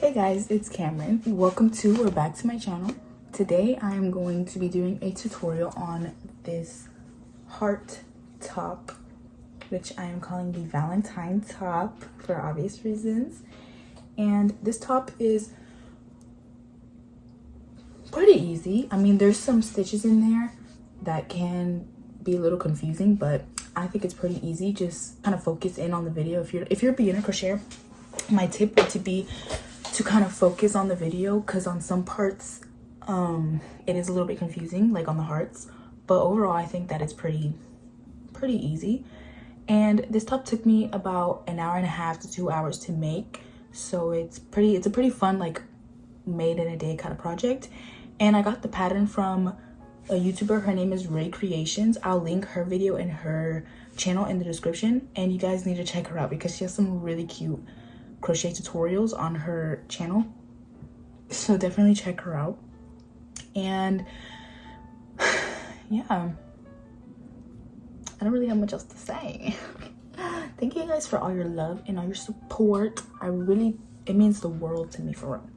Hey guys, it's Cameron. Welcome to or back to my channel. Today I am going to be doing a tutorial on this heart top, which I am calling the Valentine top for obvious reasons. And this top is pretty easy. I mean, there's some stitches in there that can be a little confusing, but I think it's pretty easy. Just kind of focus in on the video. If you're a beginner crocheter, my tip would be to kind of focus on the video, because on some parts it is a little bit confusing, like on the hearts, but overall I think that it's pretty easy. And this top took me about an hour and a half to 2 hours to make, so it's a pretty fun, like, made in a day kind of project. And I got the pattern from a YouTuber. Her name is Ray Creations. I'll link her video and her channel in the description, and you guys need to check her out because she has some really cute crochet tutorials on her channel, so definitely check her out. And yeah, I don't really have much else to say. Thank you guys for all your love and all your support. It means the world to me, for real.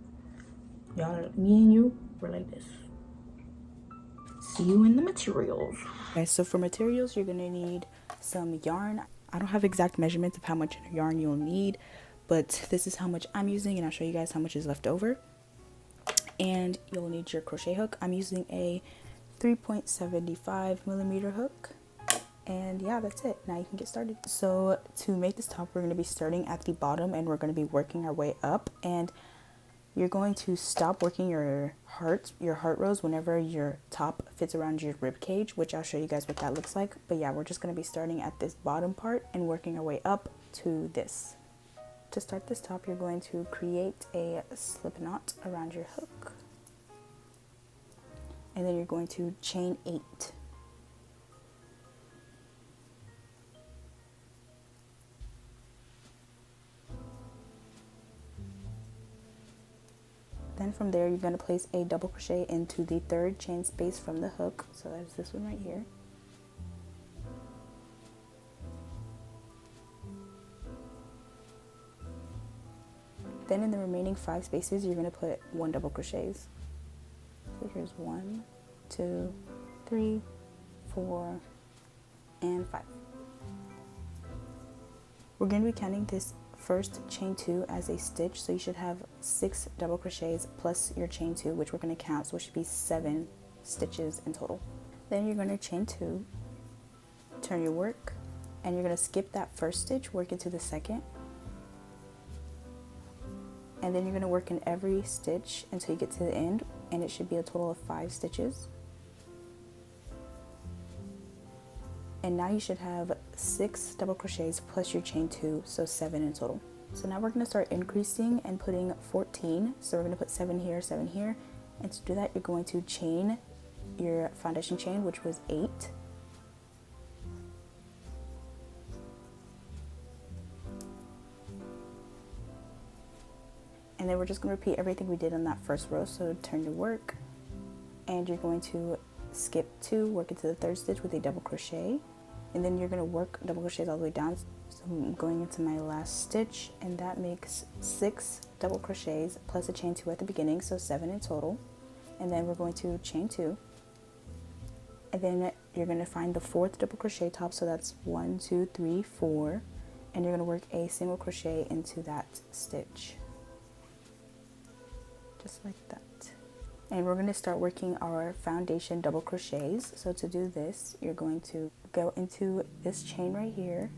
Y'all, me and you, we're like this. See you in the materials. Okay, so for materials, you're gonna need some yarn. I don't have exact measurements of how much yarn you'll need, but this is how much I'm using, and I'll show you guys how much is left over. And you'll need your crochet hook. I'm using a 3.75 millimeter hook, and yeah, that's it. Now you can get started. So to make this top, we're going to be starting at the bottom and we're going to be working our way up, and you're going to stop working your heart rows whenever your top fits around your rib cage, which I'll show you guys what that looks like. But yeah, we're just going to be starting at this bottom part and working our way up to this. To start this top, you're going to create a slip knot around your hook, and then you're going to chain 8. Then from there, you're going to place a double crochet into the third chain space from the hook, so that's this one right here. Then in the remaining 5 spaces, you're going to put 1 double crochets. So here's 1, 2, 3, 4, and 5. We're going to be counting this first chain 2 as a stitch, so you should have 6 double crochets plus your chain 2, which we're going to count, so it should be 7 stitches in total. Then you're going to chain 2, turn your work, and you're going to skip that first stitch, work into the second. And then you're going to work in every stitch until you get to the end, and it should be a total of 5 stitches. And now you should have 6 double crochets plus your chain 2, so 7 in total. So now we're going to start increasing and putting 14. So we're going to put 7 here, 7 here. And to do that, you're going to chain your foundation chain, which was 8. And then we're just going to repeat everything we did on that first row. So turn your work, and you're going to skip 2, work into the third stitch with a double crochet, and then you're going to work double crochets all the way down. So I'm going into my last stitch, and that makes 6 double crochets plus a chain 2 at the beginning, so 7 in total. And then we're going to chain 2, and then you're going to find the 4th double crochet top, so that's 1, 2, 3, 4, and you're going to work a single crochet into that stitch. Just like that. And we're going to start working our foundation double crochets. So to do this, you're going to go into this chain right here,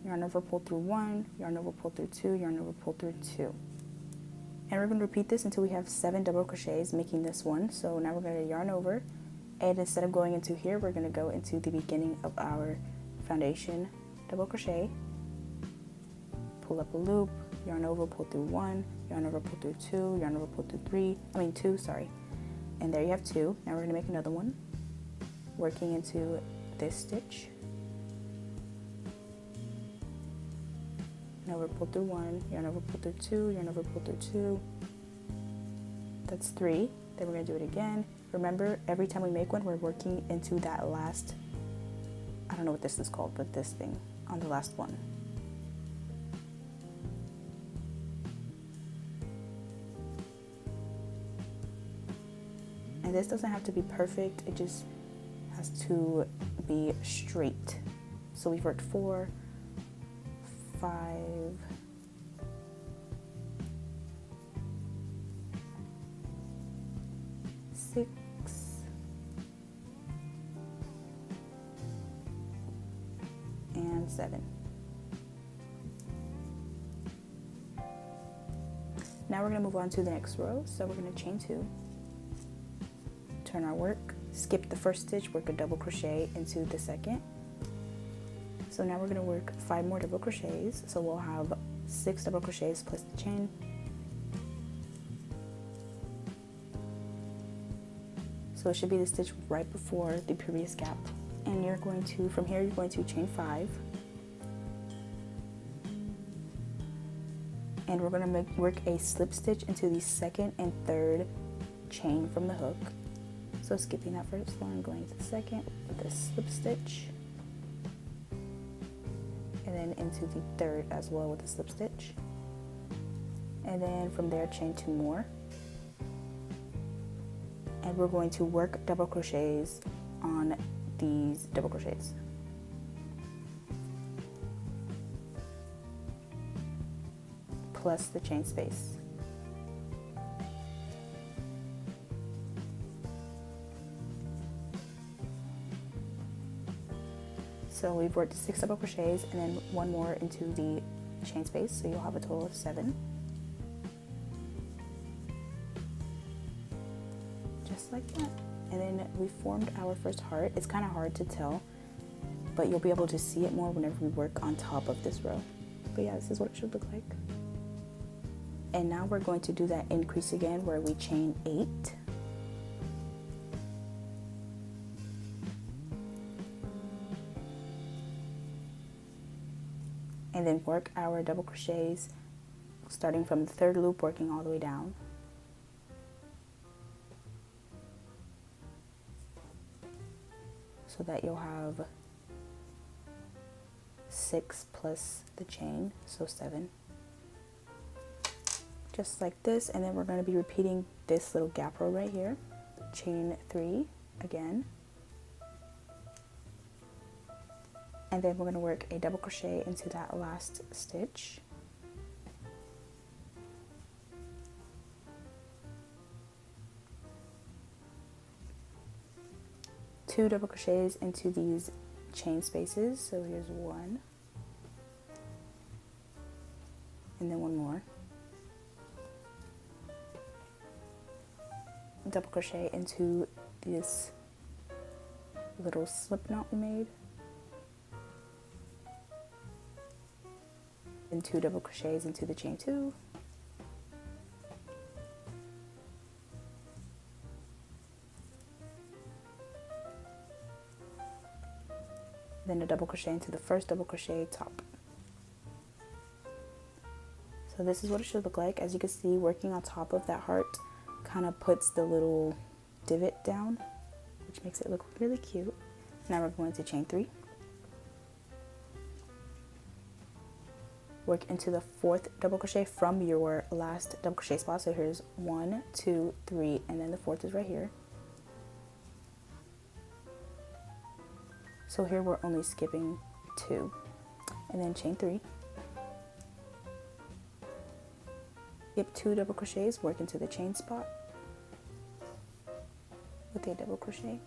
yarn over, pull through 1, yarn over, pull through 2, yarn over, pull through 2. And we're going to repeat this until we have 7 double crochets, making this one. So now we're going to yarn over, and instead of going into here, we're going to go into the beginning of our foundation double crochet, pull up a loop, yarn over, pull through 1, yarn over, pull through 2, yarn over, pull through 2, sorry. And there you have 2. Now we're going to make another one, working into this stitch. Yarn over, pull through 1, yarn over, pull through 2, yarn over, pull through 2. That's 3. Then we're going to do it again. Remember, every time we make one, we're working into that last, I don't know what this is called, but this thing on the last one. And this doesn't have to be perfect, it just has to be straight. So we've worked 4, 5, 6, and 7. Now we're going to move on to the next row. So we're going to chain 2, turn our work, skip the first stitch, work a double crochet into the second. So now we're going to work 5 more double crochets. So we'll have 6 double crochets plus the chain. So it should be the stitch right before the previous gap. And you're going to, from here, you're going to chain 5. And we're going to work a slip stitch into the second and third chain from the hook. So skipping that first one, going to the second with a slip stitch. And then into the third as well with a slip stitch. And then from there, chain 2 more. And we're going to work double crochets on these double crochets. Plus the chain space. So we've worked 6 double crochets and then 1 more into the chain space, so you'll have a total of 7. Just like that. And then we formed our first heart. It's kind of hard to tell, but you'll be able to see it more whenever we work on top of this row. But yeah, this is what it should look like. And now we're going to do that increase again where we chain 8. And then work our double crochets starting from the 3rd loop, working all the way down. So that you'll have 6 plus the chain, so 7. Just like this, and then we're going to be repeating this little gap row right here. Chain 3 again. And then we're going to work a double crochet into that last stitch. Two double crochets into these chain spaces. So here's 1. And then 1 more. Double crochet into this little slip knot we made. And 2 double crochets into the chain 2. Then a double crochet into the first double crochet top. So this is what it should look like. As you can see, working on top of that heart kind of puts the little divot down, which makes it look really cute. Now we're going to chain 3. Work into the 4th double crochet from your last double crochet spot. So here's 1, 2, 3, and then the 4th is right here. So here we're only skipping 2, and then chain 3. Skip 2 double crochets, work into the chain spot with a double crochet.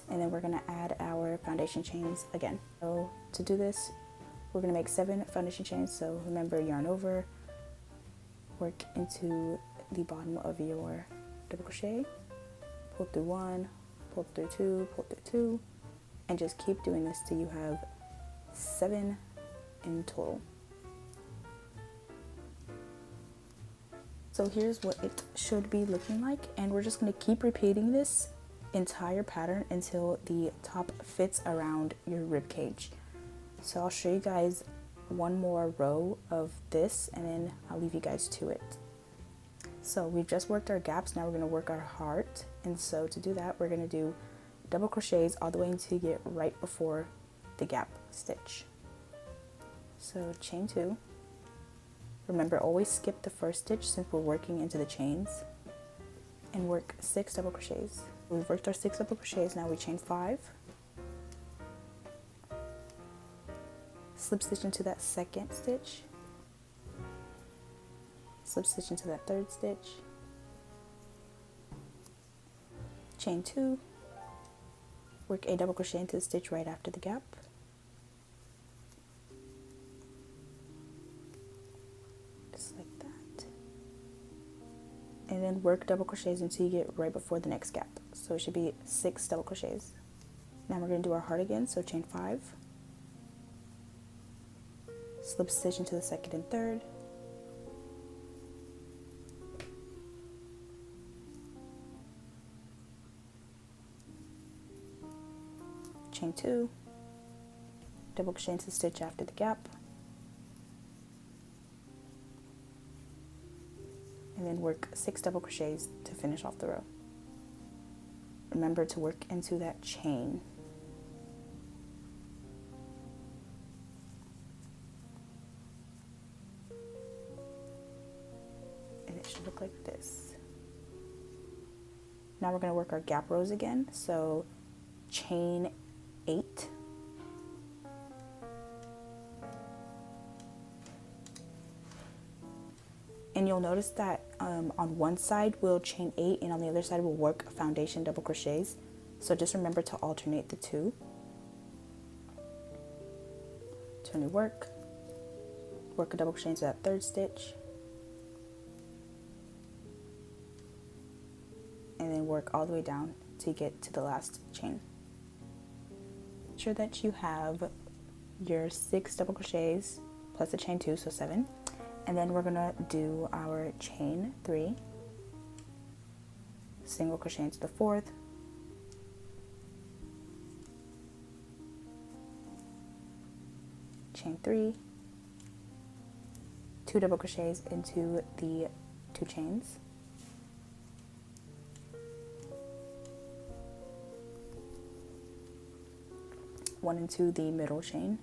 And then we're going to add our foundation chains again. So to do this, we're going to make 7 foundation chains. So remember, yarn over, work into the bottom of your double crochet, pull through 1, pull through 2, pull through 2, and just keep doing this till you have 7 in total. So here's what it should be looking like, and we're just going to keep repeating this entire pattern until the top fits around your rib cage. So I'll show you guys one more row of this and then I'll leave you guys to it. So we've just worked our gaps, now we're going to work our heart, and so to do that we're going to do double crochets all the way until you get right before the gap stitch. So chain 2, Remember, always skip the first stitch since we're working into the chains, and work 6 double crochets. We've worked our 6 double crochets. Now we chain 5, slip stitch into that second stitch, slip stitch into that third stitch, chain 2, work a double crochet into the stitch right after the gap, just like that, and then work double crochets until you get right before the next gap. So it should be 6 double crochets. Now we're going to do our heart again, so chain 5, slip stitch into the second and third, chain 2, double crochet into the stitch after the gap, and then work 6 double crochets to finish off the row. Remember to work into that chain. And it should look like this. Now we're going to work our gap rows again. So chain 8, and you'll notice that on one side we'll chain 8 and on the other side we'll work foundation double crochets, so just remember to alternate the two. Turn your work a double crochet into that third stitch, and then work all the way down to get to the last chain. Make sure that you have your 6 double crochets plus a chain 2, so 7. And then we're gonna do our chain 3, single crochet into the 4th, chain 3, 2 double crochets into the 2 chains, one into the middle chain,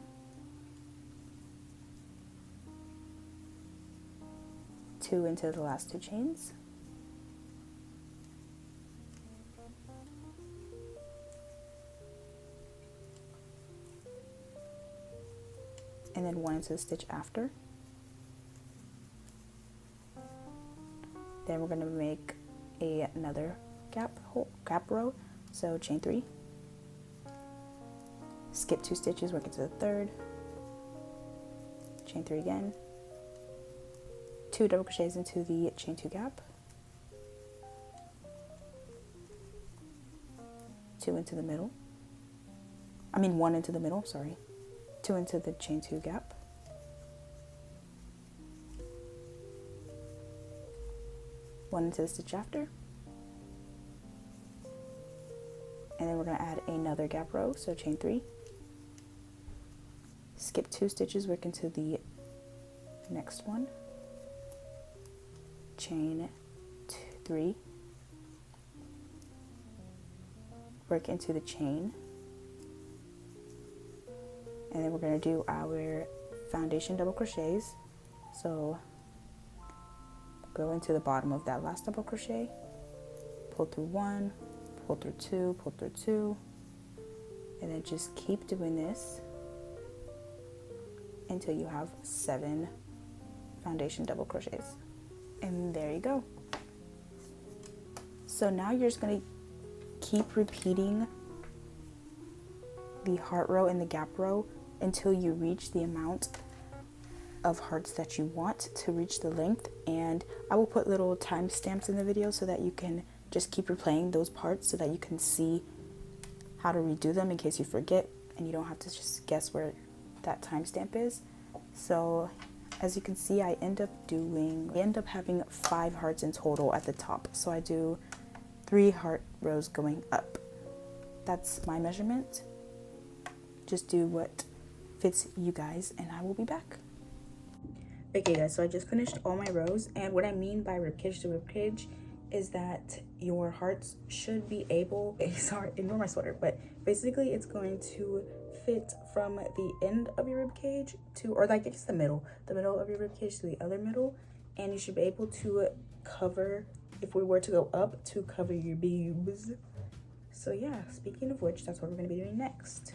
2 into the last 2 chains, and then 1 into the stitch after. Then we're going to make another gap row, so chain 3, skip 2 stitches, work into the 3rd, chain 3 again, 2 double crochets into the chain 2 gap, 2 into the middle, 1 into the middle, sorry, 2 into the chain 2 gap, 1 into the stitch after, and then we're going to add another gap row, so chain 3, skip 2 stitches, work into the next one, chain 3, work into the chain, and then we're going to do our foundation double crochets. So go into the bottom of that last double crochet, pull through 1, pull through 2, pull through 2, and then just keep doing this until you have 7 foundation double crochets. And there you go. So now you're just going to keep repeating the heart row and the gap row until you reach the amount of hearts that you want to reach the length. And I will put little timestamps in the video so that you can just keep replaying those parts so that you can see how to redo them in case you forget and you don't have to just guess where that timestamp is. So as you can see, I end up having 5 hearts in total at the top. So I do 3 heart rows going up. That's my measurement. Just do what fits you guys, and I will be back. Okay guys, so I just finished all my rows, and what I mean by ribcage to ribcage is that your hearts should be able, sorry, ignore my sweater, but basically it's going to fit from the end of your rib cage to, or like it's the middle of your rib cage to the other middle, and you should be able to cover, if we were to go up, to cover your boobs. So yeah, speaking of which, that's what we're gonna be doing next.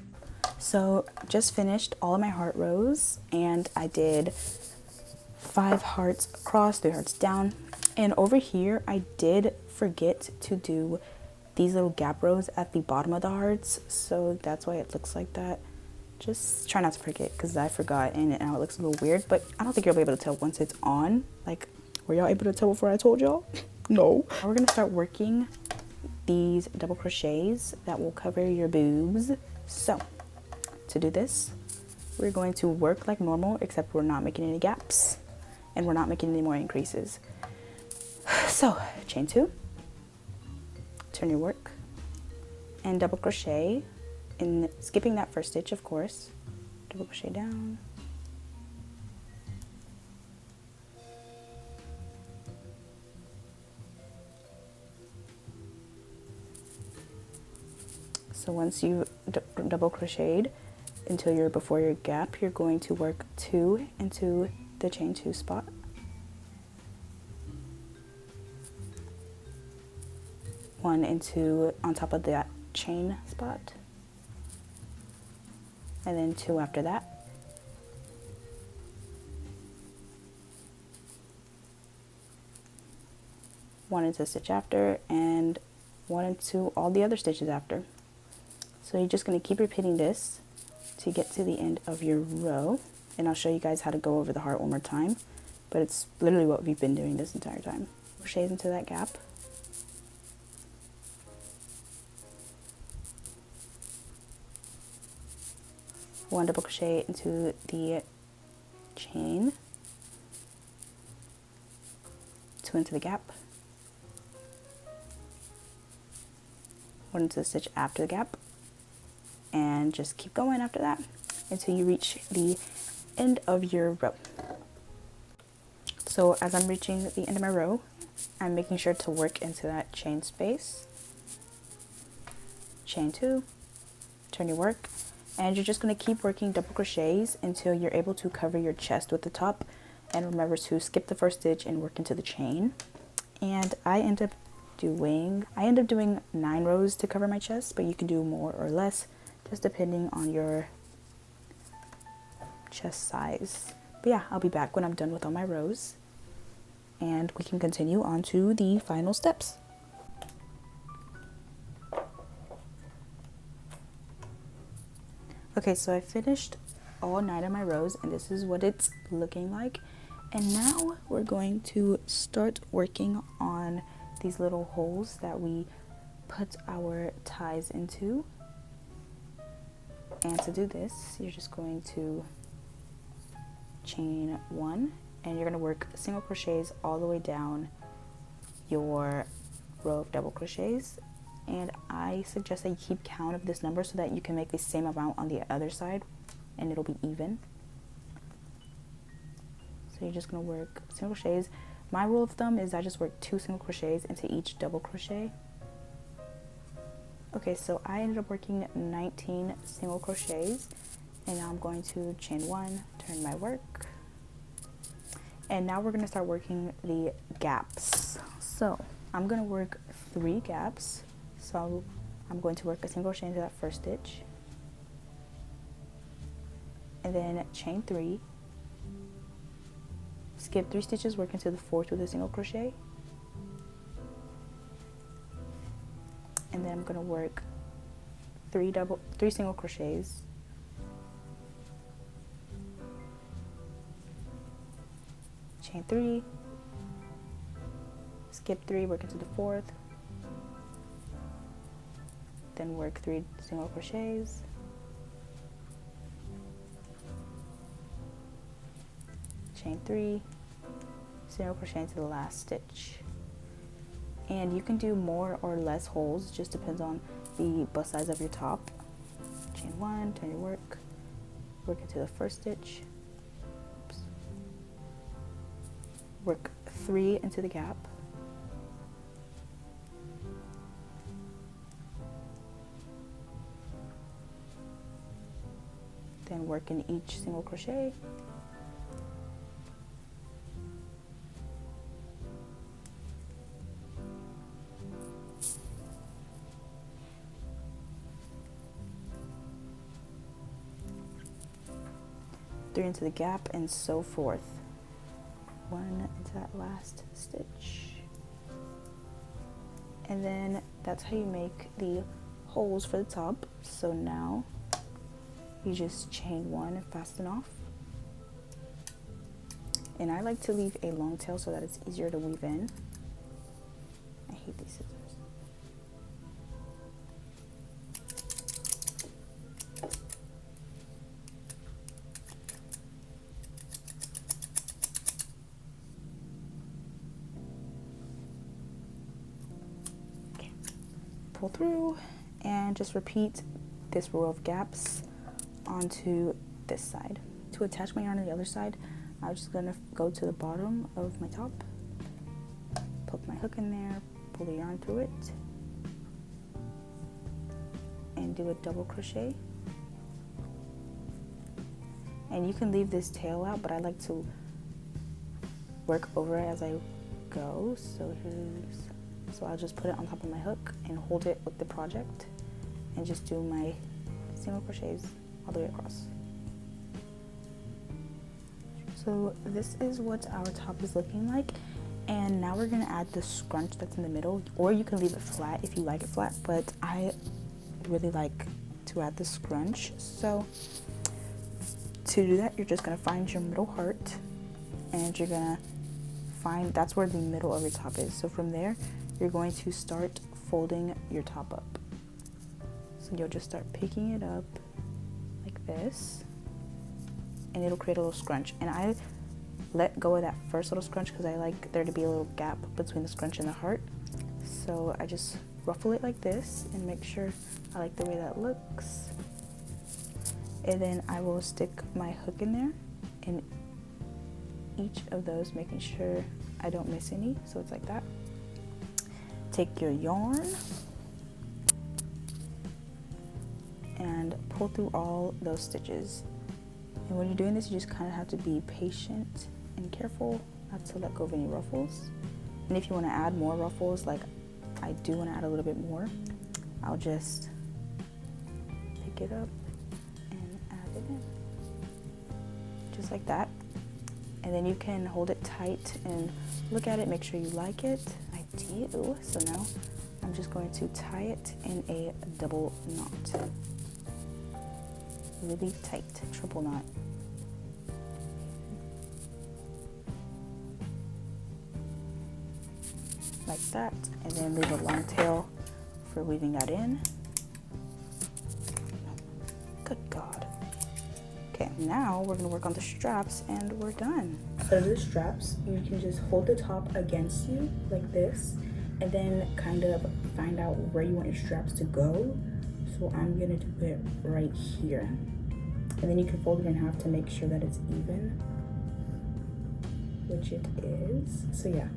So just finished all of my heart rows, and I did 5 hearts across, 3 hearts down, and over here I did forget to do these little gap rows at the bottom of the hearts, so that's why it looks like that. Just try not to forget, because I forgot and now it looks a little weird, but I don't think you'll be able to tell once it's on. Like, were y'all able to tell before I told y'all? No. Now we're gonna start working these double crochets that will cover your boobs. So to do this, we're going to work like normal, except we're not making any gaps and we're not making any more increases. So chain 2, turn your work, and double crochet, in skipping that first stitch, of course. Double crochet down, so once you double crocheted until you're before your gap, you're going to work 2 into the chain 2 spot, one into on top of that chain spot, and then 2 after that, one into the stitch after, and 1 into all the other stitches after. So you're just going to keep repeating this to get to the end of your row, and I'll show you guys how to go over the heart one more time, but it's literally what we've been doing this entire time. Crochets into that gap, one double crochet into the chain, 2 into the gap, 1 into the stitch after the gap, and just keep going after that until you reach the end of your row. So as I'm reaching the end of my row, I'm making sure to work into that chain space, chain 2, turn your work, and you're just going to keep working double crochets until you're able to cover your chest with the top, and remember to skip the first stitch and work into the chain. And I end up doing 9 rows to cover my chest, but you can do more or less just depending on your chest size. But yeah, I'll be back when I'm done with all my rows and we can continue on to the final steps. Okay, so I finished all 9 of my rows and this is what it's looking like. And now we're going to start working on these little holes that we put our ties into. And to do this, you're just going to chain 1 and you're going to work single crochets all the way down your row of double crochets. And I suggest that you keep count of this number so that you can make the same amount on the other side and it'll be even. So you're just going to work single crochets. My rule of thumb is I just work 2 single crochets into each double crochet. Okay, so I ended up working 19 single crochets, and now I'm going to chain 1, turn my work, and now we're going to start working the gaps. So I'm going to work 3 gaps. So I'm going to work a single crochet into that first stitch, and then chain 3, skip 3 stitches, work into the 4th with a single crochet, and then I'm going to work 3 single crochets, chain 3, skip 3, work into the 4th, then work 3 single crochets, chain 3, single crochet into the last stitch. And you can do more or less holes, just depends on the bust size of your top. Chain 1, turn your work, work into the first stitch, oops, work 3 into the gap, can work in each single crochet. Three into the gap and so forth. One into that last stitch. And then that's how you make the holes for the top. So now you just chain one and fasten off. And I like to leave a long tail so that it's easier to weave in. I hate these scissors. Okay. Pull through and just repeat this row of gaps onto this side. To attach my yarn on the other side, I'm just gonna go to the bottom of my top, poke my hook in there, pull the yarn through it, and do a double crochet. And you can leave this tail out, but I like to work over it as I go. So I'll just put it on top of my hook and hold it with the project and just do my single crochets all the way across. So this is what our top is looking like, and now we're gonna add the scrunch that's in the middle, or you can leave it flat if you like it flat, but I really like to add the scrunch. So to do that, you're just gonna find your middle heart, and you're gonna find, that's where the middle of your top is. So from there, you're going to start folding your top up. So you'll just start picking it up like this, and it'll create a little scrunch. And I let go of that first little scrunch because I like there to be a little gap between the scrunch and the heart. So I just ruffle it like this and make sure I like the way that looks. And then I will stick my hook in there in each of those, making sure I don't miss any. So it's like that. Take your yarn and pull through all those stitches. And when you're doing this, you just kind of have to be patient and careful not to let go of any ruffles. And if you want to add more ruffles, like I do want to add a little bit more, I'll just pick it up and add it in. Just like that. And then you can hold it tight and look at it, make sure you like it. I do. So now I'm just going to tie it in a double knot. Really tight, triple knot. Like that, and then leave a long tail for weaving that in. Good God. Okay, now we're gonna work on the straps and we're done. So the straps, you can just hold the top against you like this, and then kind of find out where you want your straps to go. So I'm gonna do it right here. And then you can fold it in half to make sure that it's even, which it is. So yeah,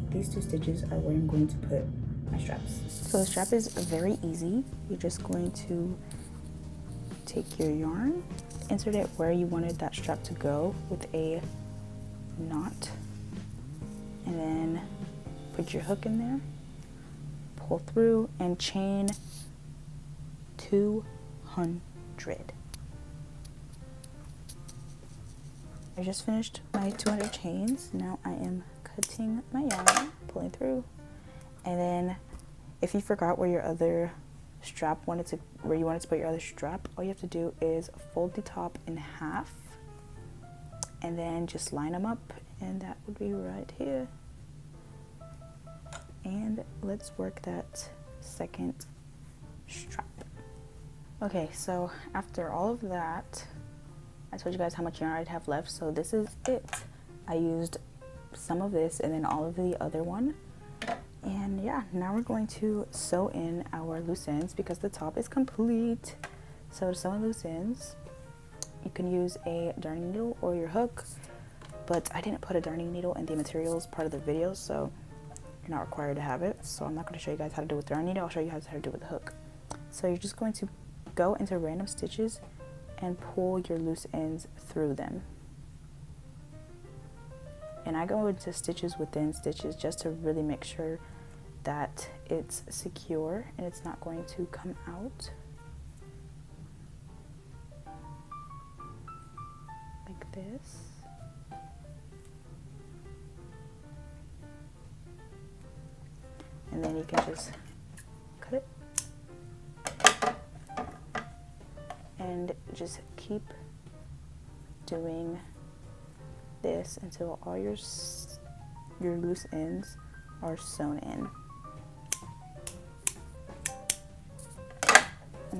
these two stitches are where I'm going to put my straps. So the strap is very easy. You're just going to take your yarn, insert it where you wanted that strap to go with a knot, and then put your hook in there, pull through, and chain 200. I just finished my 200 chains. Now I am cutting my yarn, pulling through, and then if you forgot where your other strap where you wanted to put your other strap, all you have to do is fold the top in half and then just line them up, and that would be right here. And let's work that second strap. Okay, so after all of that, I told you guys how much yarn I'd have left, so this is it. I used some of this and then all of the other one. And yeah, now we're going to sew in our loose ends because the top is complete. So to sew in loose ends, you can use a darning needle or your hook, but I didn't put a darning needle in the materials part of the video, so you're not required to have it. So I'm not going to show you guys how to do it with the darning needle. I'll show you how to do it with the hook. So you're just going to go into random stitches and pull your loose ends through them. And I go into stitches within stitches just to really make sure that it's secure and it's not going to come out. Like this. And then you can just cut it. And just keep doing this until all your loose ends are sewn in.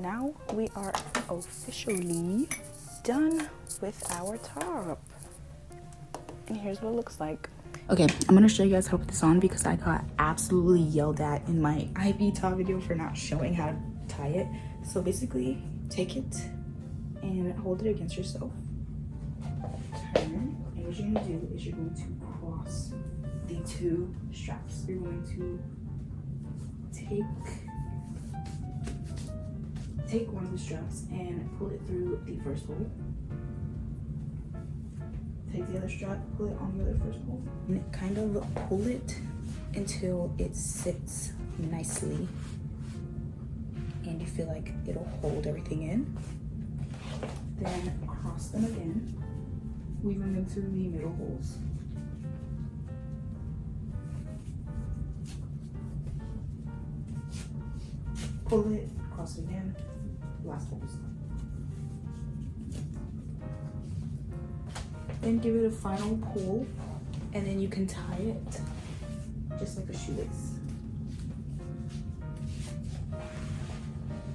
Now we are officially done with our top. And here's what it looks like. Okay, I'm gonna show you guys how to put this on because I got absolutely yelled at in my IB top video for not showing how to tie it. So basically, take it and hold it against yourself. Turn, and what you're gonna do is you're going to cross the two straps. You're going to take one of the straps and pull it through the first hole. Take the other strap, pull it on the other first hole, and kind of pull it until it sits nicely and you feel like it'll hold everything in. Then cross them again, weave them into the middle holes. Pull it, cross it again, last holes. Then give it a final pull, and then you can tie it just like a shoelace.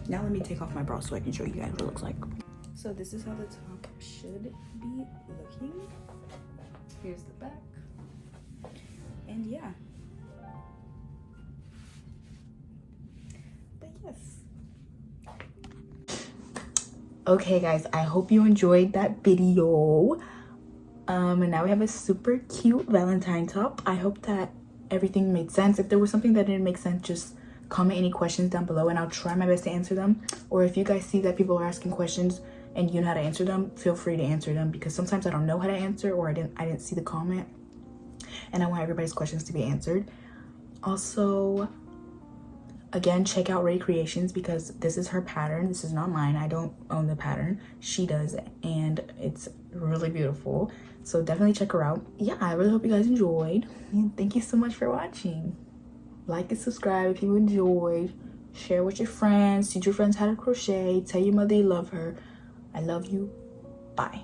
Now let me take off my bra so I can show you guys what it looks like. So this is how the top should be looking. Here's the back. And yeah. But yes. Okay guys, I hope you enjoyed that video. And now we have a super cute Valentine top. I hope that everything made sense. If there was something that didn't make sense, just comment any questions down below and I'll try my best to answer them. Or if you guys see that people are asking questions and you know how to answer them, feel free to answer them, because sometimes I don't know how to answer, or I didn't see the comment and I want everybody's questions to be answered. Also, again, check out Ray Creations because this is her pattern. This is not mine. I don't own the pattern. She does, and it's really beautiful. So definitely check her out. Yeah, I really hope you guys enjoyed. And thank you so much for watching. Like and subscribe if you enjoyed. Share with your friends. Teach your friends how to crochet. Tell your mother you love her. I love you. Bye.